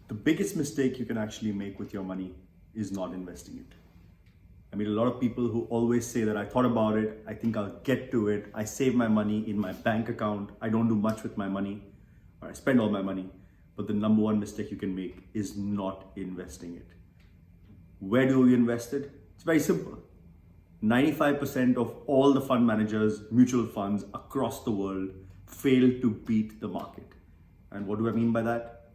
The biggest mistake you can actually make with your money is not investing it. I mean, a lot of people who always say that I thought about it, I think I'll get to it, I save my money in my bank account, I don't do much with my money, or I spend all my money. But the number one mistake you can make is not investing it. Where do we invest it? It's very simple. 95% of all the fund managers, mutual funds across the world fail to beat the market. And what do I mean by that?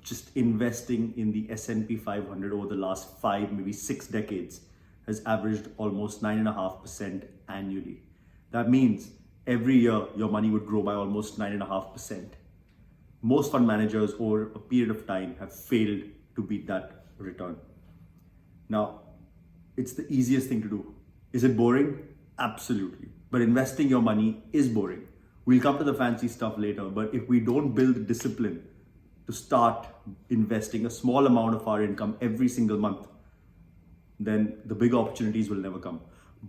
Just investing in the S&P 500 over the last 5, maybe 6 decades has averaged almost 9.5% annually. That means every year your money would grow by almost 9.5%. Most fund managers over a period of time have failed to beat that return. Now, it's the easiest thing to do. Is it boring? Absolutely. But investing your money is boring. We'll come to the fancy stuff later, but if we don't build discipline to start investing a small amount of our income every single month, then the big opportunities will never come.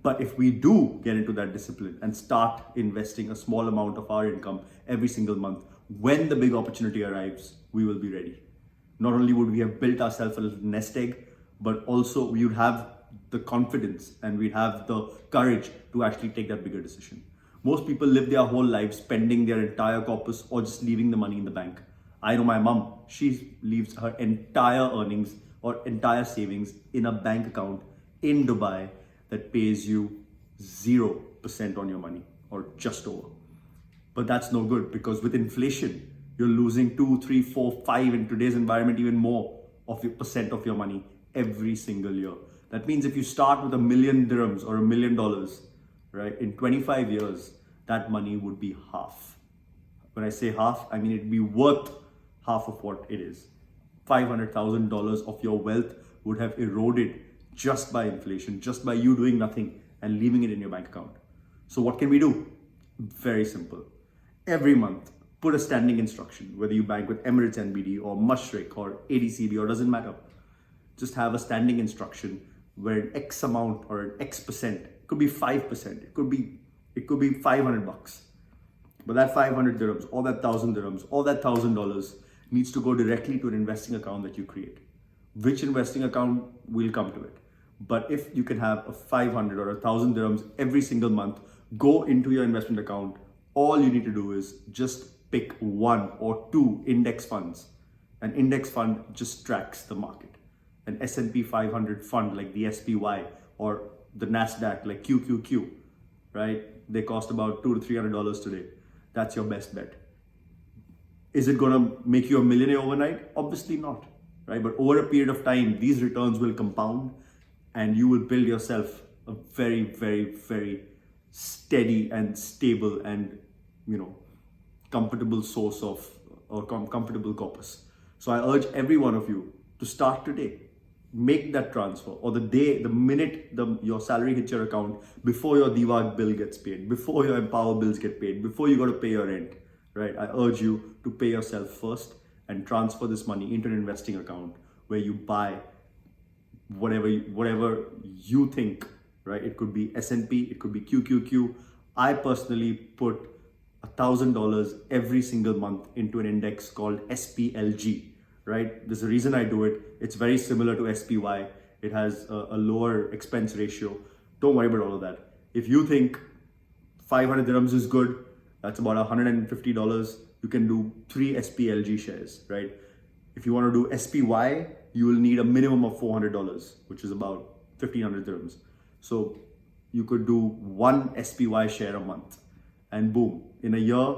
But if we do get into that discipline and start investing a small amount of our income every single month, when the big opportunity arrives, we will be ready. Not only would we have built ourselves a little nest egg, but also we would have the confidence and we'd have the courage to actually take that bigger decision. Most people live their whole life spending their entire corpus or just leaving the money in the bank. I know my mom, she leaves her entire earnings or entire savings in a bank account in Dubai that pays you 0% on your money or just over. But that's no good because with inflation, you're losing 2, 3, 4, 5 in today's environment, even more of your percent of your money every single year. That means if you start with $1 million dirhams or $1 million, right, in 25 years, that money would be half. When I say half, I mean it'd be worth half of what it is. $500,000 of your wealth would have eroded just by inflation, just by you doing nothing and leaving it in your bank account. So what can we do? Very simple. Every month, put a standing instruction, whether you bank with Emirates NBD or Mashreq or ADCB or doesn't matter. Just have a standing instruction where an X amount or an X percent, it could be 5%, it could be $500. But that 500 dirhams, or that 1,000 dirhams, or that $1,000 needs to go directly to an investing account that you create. Which investing account, we'll come to it. But if you can have a 500 or 1,000 dirhams every single month go into your investment account, all you need to do is just pick 1 or 2 index funds. An index fund just tracks the market. An S&P 500 fund like the SPY or the NASDAQ like QQQ, right? They cost about $200 to $300 today. That's your best bet. Is it going to make you a millionaire overnight? Obviously not, right? But over a period of time, these returns will compound and you will build yourself a very, very, very steady and stable and, comfortable source of or comfortable corpus. So I urge every one of you to start today. Make that transfer or the minute your salary hits your account, before your Diwag bill gets paid, before your Empower bills get paid, before you got to pay your rent, right? I urge you to pay yourself first and transfer this money into an investing account where you buy whatever you think, right? It could be S&P, it could be QQQ. I personally put $1,000 every single month into an index called SPLG. Right? There's a reason I do it. It's very similar to SPY. It has a lower expense ratio. Don't worry about all of that. If you think 500 dirhams is good, that's about $150. You can do 3 SPLG shares, right? If you want to do SPY, you will need a minimum of $400, which is about 1,500 dirhams. So you could do 1 SPY share a month and boom, in a year,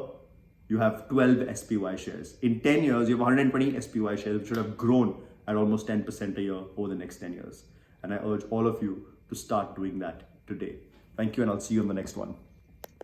you have 12 SPY shares. In 10 years, you have 120 SPY shares, which should have grown at almost 10% a year over the next 10 years. And I urge all of you to start doing that today. Thank you, and I'll see you on the next one.